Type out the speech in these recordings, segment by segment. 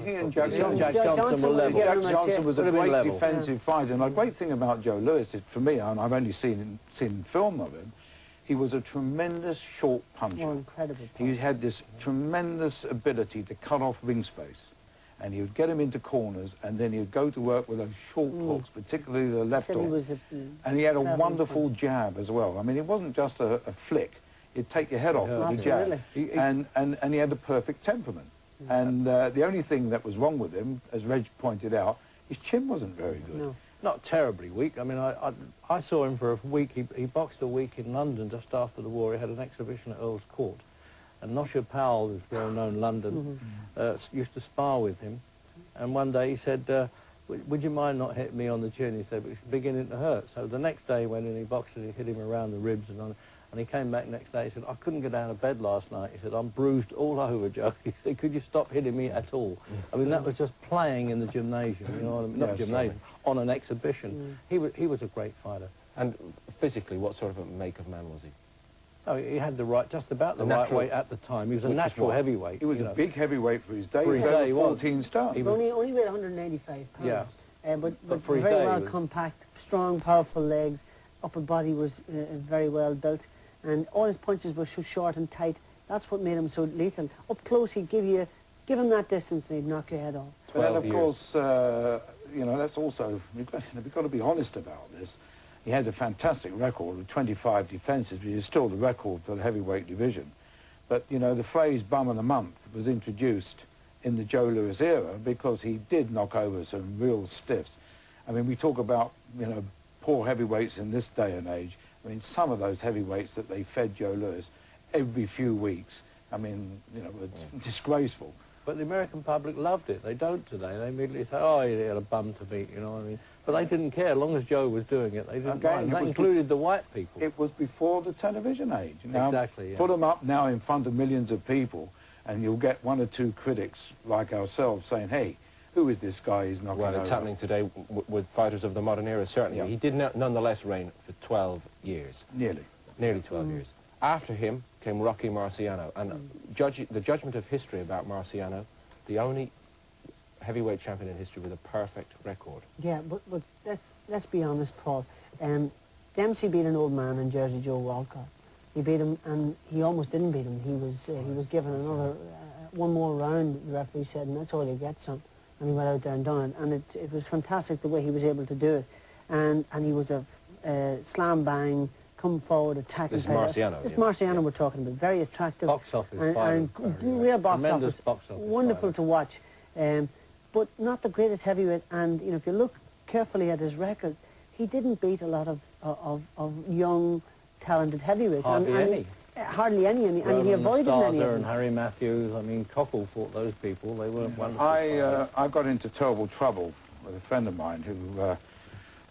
He and Jack Johnson. Jack Johnson was a great defensive fighter. And the great thing about Joe Louis, for me, and I've only seen film of him, he was a tremendous short puncher. Oh, incredible punch. He had this tremendous ability to cut off ring space. And he would get him into corners, and then he would go to work with those short hooks, particularly the left hook. And he had a wonderful jab as well. I mean, it wasn't just a flick. He'd take your head off with a jab. And he had a perfect temperament. And the only thing that was wrong with him, as Reg pointed out, his chin wasn't very good. No. Not terribly weak. I mean, I saw him for a week. He boxed a week in London just after the war. He had an exhibition at Earl's Court. And Nosher Powell, who's well-known in London, used to spar with him. And one day he said, would you mind not hitting me on the chin? He said, but it's beginning to hurt. So the next day he went in, he boxed and he hit him around the ribs and he came back next day. He said, I couldn't get out of bed last night. He said, I'm bruised all over, Joe. He said, could you stop hitting me at all? I mean, that was just playing in the gymnasium, you know what I mean? Not gymnasium, on an exhibition. He was a great fighter. And physically, what sort of a make of man was he? Oh, he had just about the right weight at the time. He was a natural heavyweight. He was a big heavyweight for his day. For his day, he was 14 stone. He only weighed 185 pounds. Yeah. But very well compact, strong, powerful legs. Upper body was very well built, and all his punches were so short and tight. That's what made him so lethal. Up close, he'd give him that distance, and he'd knock your head off. Well, of course, you know, that's also we've got to be honest about this. He had a fantastic record with 25 defences, but he's still the record for the heavyweight division. But, you know, the phrase bum of the month was introduced in the Joe Louis era because he did knock over some real stiffs. I mean, we talk about, you know, poor heavyweights in this day and age. I mean, some of those heavyweights that they fed Joe Louis every few weeks, I mean, you know, were disgraceful. But the American public loved it. They don't today. They immediately say, oh, he had a bum to beat, you know what I mean? But they didn't care. As long as Joe was doing it, they didn't mind. That included the white people. It was before the television age. Now, exactly, yeah. Put them up now in front of millions of people, and you'll get one or two critics like ourselves saying, hey, who is this guy he's knocking over? Well, it's happening today with fighters of the modern era, certainly. Yeah. He did nonetheless reign for 12 years. Nearly 12 years. After him came Rocky Marciano, and the judgment of history about Marciano, the only heavyweight champion in history with a perfect record. Yeah, but let's be honest, Paul. Dempsey beat an old man in Jersey Joe Walcott. He beat him, and he almost didn't beat him. He was given another one more round. The referee said, and that's all you get, son. And he went out there and done it, and it was fantastic the way he was able to do it. And he was a slam bang, come forward, attacking. This is Marciano. It's Marciano we're talking about. Very attractive. Box office. And real box office. Wonderful to watch. But not the greatest heavyweight. And you know, if you look carefully at his record, he didn't beat a lot of young, talented heavyweights. Hardly any. Hardly any, and he avoided many of them. And Harry Matthews. I mean, Cockle fought those people. They weren't wonderful. I got into terrible trouble with a friend of mine who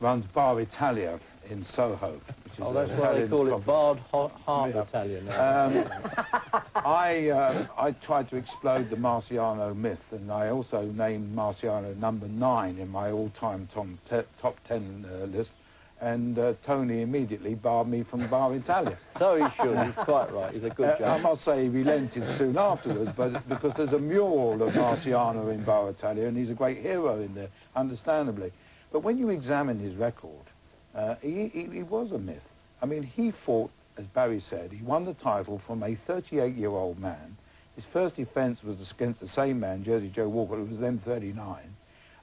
runs Bar Italia in Soho. Which is that's why they call it Bard Hart Italia now. I tried to explode the Marciano myth, and I also named Marciano number 9 in my all-time top 10 list, and Tony immediately barred me from Bar Italia. So he should. He's quite right. He's a good judge. I must say he relented soon afterwards, but because there's a mural of Marciano in Bar Italia, and he's a great hero in there, understandably. But when you examine his record, he was a myth. I mean, he fought, as Barry said, he won the title from a 38-year-old man. His first defence was against the same man, Jersey Joe Walker, who was then 39.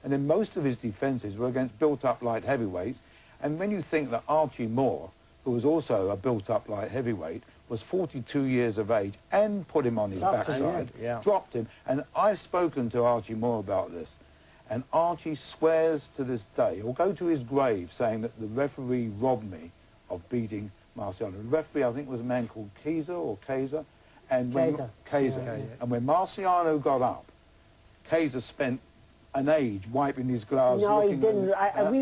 And then most of his defences were against built-up light heavyweights. And when you think that Archie Moore, who was also a built-up light heavyweight, was 42 years of age and put him on his backside, dropped him. And I've spoken to Archie Moore about this. And Archie swears to this day, he'll go to his grave saying that the referee robbed me of beating Marciano. The referee, I think, was a man called Kaiser. And Kaiser. And when Marciano got up, Kaiser spent an age wiping his gloves. No, he didn't.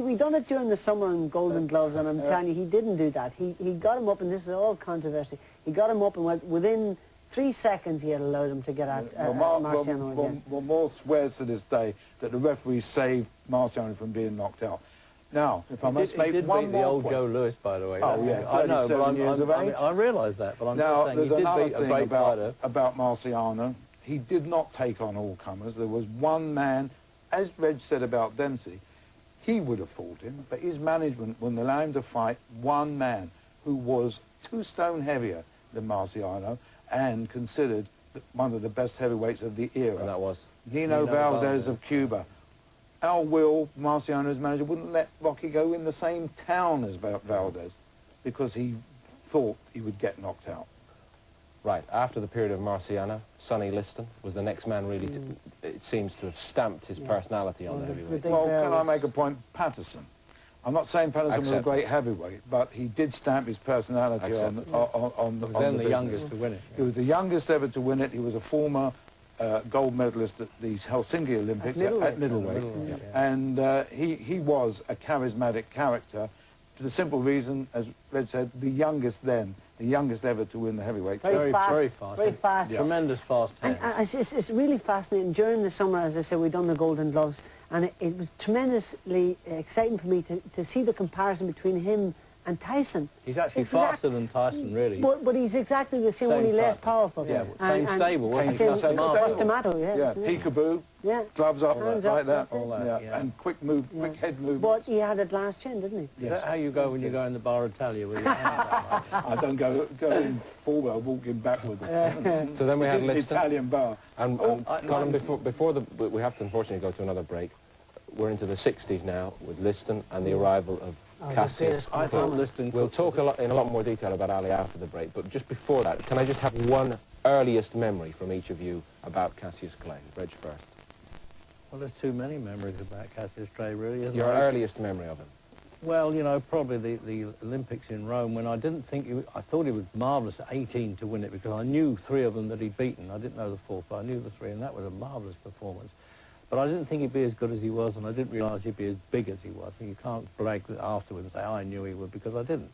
We done it during the summer in Golden Gloves, and I'm telling you, he didn't do that. He got him up, and this is all controversy. He got him up, and within 3 seconds he had allowed him to get at Marciano again. Well, Moore swears to this day that the referee saved Marciano from being knocked out. Now, if I must make one more point. He did beat the old Joe Louis, by the way. Oh, yeah, I know, but years of age. I realise that, but I'm now, just saying he did beat a great fighter. About Marciano. he did not take on all comers. There was one man, as Reg said about Dempsey, he would have fought him, but his management wouldn't allow him to fight one man who was 2 stone heavier than Marciano and considered one of the best heavyweights of the era. And that was? Nino Valdez of Cuba. Al Will, Marciano's manager, wouldn't let Rocky go in the same town as Valdez because he thought he would get knocked out. Right, after the period of Marciano, Sonny Liston was the next man really, it seems to have stamped his personality on the heavyweight. Well, can I make a point? Patterson. I'm not saying Patterson was a great heavyweight, but he did stamp his personality on the Then the business. youngest to win it. He was the youngest ever to win it. He was a former gold medalist at the Helsinki Olympics at middleweight. And he was a charismatic character for the simple reason, as Red said, the youngest ever to win the heavyweight. Very fast. Very fast. Yeah. Tremendous fast hands. And it's really fascinating. During the summer, as I said, we've done the Golden Gloves, and it was tremendously exciting for me to see the comparison between him and Tyson. He's actually faster than Tyson, really. But he's exactly the same, only less powerful. Yeah, same stable, wasn't he? he? Same tomato, yeah. Peekaboo, gloves up, hands like up, that, all that. Yeah. And quick head movements. But he had a glass chin, didn't he? Is that how you go when you go in the Bar Italia with your hands up? I don't go in forward, I walk in backwards. So then we had Liston. Italian bar. And Colin, before we have to unfortunately go to another break. We're into the 60s now with Liston and the arrival of Cassius. I thought Liston. We'll talk in a lot more detail about Ali after the break, but just before that, can I just have one earliest memory from each of you about Cassius Clay? Reg first. Well, there's too many memories about Cassius Clay, really, isn't Your there? earliest memory of him? Well, you know, probably the Olympics in Rome, when I didn't think I thought he was marvellous at 18 to win it, because I knew 3 of them that he'd beaten. I didn't know the 4th, but I knew the 3, and that was a marvellous performance. But I didn't think he'd be as good as he was, and I didn't realise he'd be as big as he was. And you can't brag afterwards and say, I knew he would, because I didn't.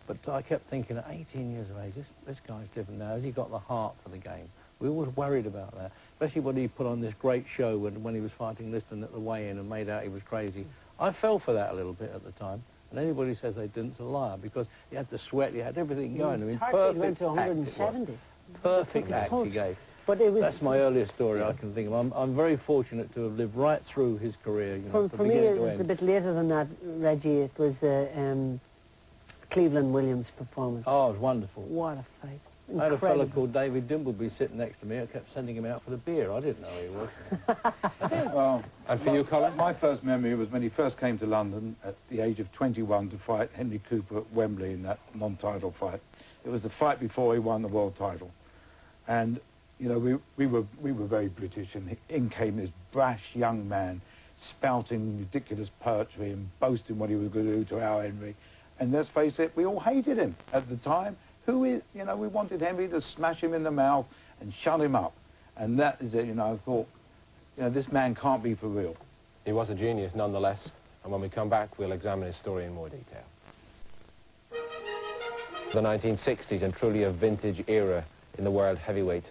But I kept thinking, at 18 years of age, this guy's different now. Has he got the heart for the game? We were always worried about that, especially when he put on this great show when he was fighting Liston at the weigh-in and made out he was crazy. I fell for that a little bit at the time, and anybody says they didn't is a liar, because he had the sweat, he had everything going. I mean, perfect. He went to 170. Perfect act he gave. But it was, that's my earliest story I can think of. I'm very fortunate to have lived right through his career. You know, for me, it was a bit later than that, Reggie. It was the Cleveland Williams performance. Oh, it was wonderful. What a fight. I had a fellow called David Dimbleby sitting next to me. I kept sending him out for the beer. I didn't know who he was. Well, and for you, Colin? My first memory was when he first came to London at the age of 21 to fight Henry Cooper at Wembley in that non-title fight. It was the fight before he won the world title. And you know, we were very British, and in came this brash young man spouting ridiculous poetry and boasting what he was going to do to our Henry. And let's face it, we all hated him at the time. You know, we wanted Henry to smash him in the mouth and shut him up. And that is it, you know, I thought, you know, this man can't be for real. He was a genius nonetheless, and when we come back, we'll examine his story in more detail. The 1960s, and truly a vintage era in the world heavyweight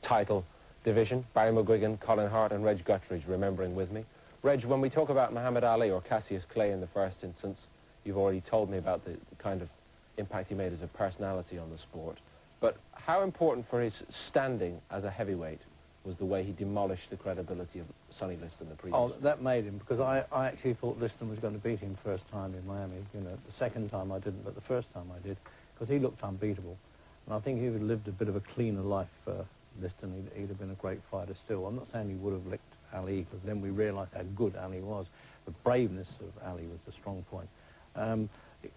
title division. Barry McGuigan, Colin Hart and Reg Gutteridge remembering with me. Reg, when we talk about Muhammad Ali or Cassius Clay in the first instance, you've already told me about the kind of impact he made as a personality on the sport. But how important for his standing as a heavyweight was the way he demolished the credibility of Sonny Liston the previous? Oh, that made him, because I actually thought Liston was going to beat him first time in Miami. You know, the second time I didn't, but the first time I did, because he looked unbeatable. And I think he would have lived a bit of a cleaner life, Liston. He'd have been a great fighter still. I'm not saying he would have licked Ali, because then we realised how good Ali was. The braveness of Ali was the strong point.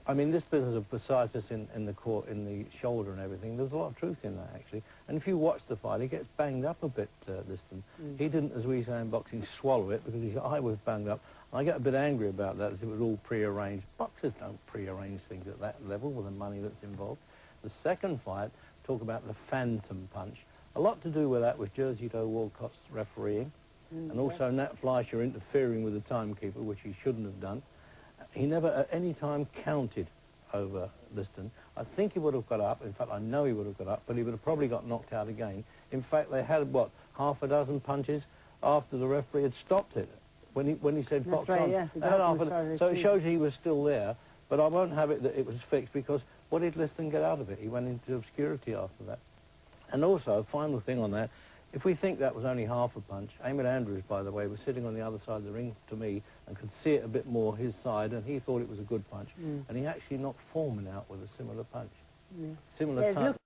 I mean, this business of psoriasis in the court, in the shoulder and everything, there's a lot of truth in that, actually. And if you watch the fight, he gets banged up a bit, Liston. He didn't, as we say in boxing, swallow it, because his eye was banged up. And I get a bit angry about that, as it was all pre-arranged. Boxers don't pre-arrange things at that level with the money that's involved. The second fight, talk about the phantom punch. A lot to do with that was Jersey Joe Walcott's refereeing, and also Nat Fleischer interfering with the timekeeper, which he shouldn't have done. He never at any time counted over Liston. I think he would have got up. In fact, I know he would have got up, but he would have probably got knocked out again. In fact, they had, what, half a dozen punches after the referee had stopped it. When he said box on. Yeah, so it shows he was still there, but I won't have it that it was fixed, because what did Liston get out of it? He went into obscurity after that. And also, final thing on that, If we think that was only half a punch, Eamon Andrews, by the way, was sitting on the other side of the ring to me and could see it a bit more his side, and he thought it was a good punch. And he actually knocked Foreman out with a similar punch. Similar Yeah, type.